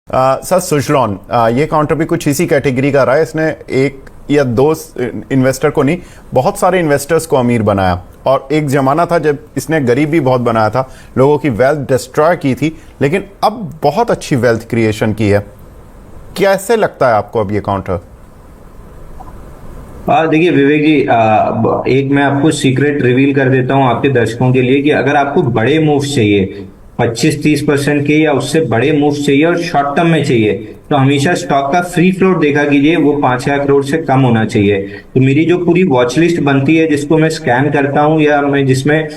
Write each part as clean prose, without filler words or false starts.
Sir Suzlon ये counter भी कुछ इसी कैटेगरी का रहा है। इसने एक या दो इन्वेस्टर को नहीं, बहुत सारे इन्वेस्टर्स को अमीर बनाया। और एक जमाना था जब इसने गरीब भी बहुत बनाया था, लोगों की वेल्थ डिस्ट्रॉय की थी, लेकिन अब बहुत अच्छी वेल्थ क्रिएशन की है। कैसे लगता है आपको अब ये काउंटर? देखिए विवेक जी, एक मैं आपको सीक्रेट रिवील कर देता हूं आपके दर्शकों के लिए कि अगर आपको बड़े मूव्स चाहिए 25-30% के या उससे बड़े मूव्स चाहिए और शॉर्ट टर्म में चाहिए, तो हमेशा स्टॉक का फ्री फ्लोट देखा कीजिए, वो 5,000 करोड़ से कम होना चाहिए। तो मेरी जो पूरी वॉच लिस्ट बनती है, जिसको मैं स्कैन करता हूं या मैं जिसमें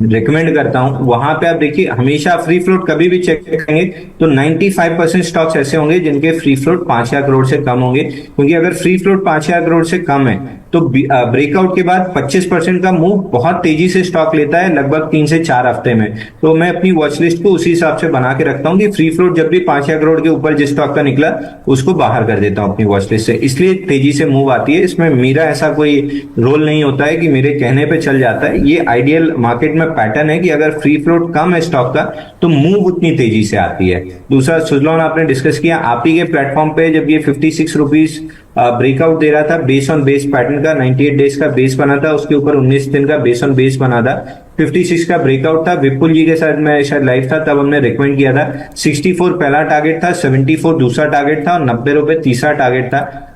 रिकमेंड करता हूं, वहां पे आप देखिए हमेशा फ्री फ्लोट कभी भी चेक करेंगे तो 95% स्टॉक्स ऐसे होंगे जिनके फ्री फ्लोट 5,000 करोड़ से कम होंगे। क्योंकि अगर फ्री फ्लोट 5,000 करोड़ से कम है तो ब्रेकआउट के बाद 25% का मूव बहुत तेजी से स्टॉक लेता है, लगभग 3 से 4 हफ्ते में। तो मैं अपनी वॉच लिस्ट को उसी हिसाब से बना के रखता हूं कि फ्री फ्लोट जब भी 5,000 करोड़ के ऊपर जिस स्टॉक का निकला उसको बाहर कर देता हूं अपनी वॉच लिस्ट से, इसलिए तेजी से मूव आती है। इसमें मेरा ऐसा कोई रोल नहीं होता है कि मेरे कहने पे चल जाता है। ये आइडियल मार्केट में पैटर्न है कि अगर फ्री फ्लोट कम है स्टॉक का तो मूव उतनी तेजी से आती है। दूसरा, सुजलॉन आपने डिस्कस किया, आप ही के प्लेटफॉर्म पे जब ये 56 रुपीज ब्रेकआउट दे रहा था बेस ऑन बेस पैटर्न का, 98 डेज का बेस बना था, उसके ऊपर 19 दिन का बेस ऑन बेस बना था, 56 का ब्रेकआउट था। विपुल जी के साथ मैं शायद लाइव था, तब हमने रिकमेंड किया था 64 पहला टारगेट था, 74 दूसरा टारगेट था और 90 रुपए तीसरा टारगेट था।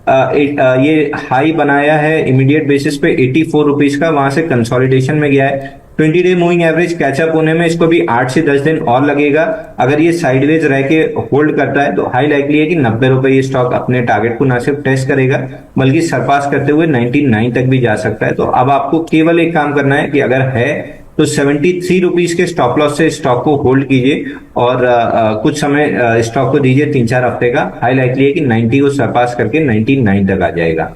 ये हाई बनाया है इमीडिएट बेसिस पे 84 रुपीज का, वहां से कंसोलिडेशन में गया है। 20 डे मूविंग एवरेज कैचअप होने में इसको भी 8 से 10 दिन और लगेगा। अगर ये साइडवेज रह के होल्ड करता है तो हाई लाइकली है कि 90 रुपए ये स्टॉक अपने टारगेट को ना सिर्फ टेस्ट करेगा बल्कि सरपास करते हुए 99 तक भी जा सकता है। तो अब आपको केवल एक काम करना है कि अगर है तो 73 रुपीज के स्टॉप लॉस से स्टॉक को होल्ड कीजिए और कुछ समय स्टॉक को दीजिए 3-4 हफ्ते का। हाई लाइकली है कि 90 को सरपास करके 99 तक आ जाएगा।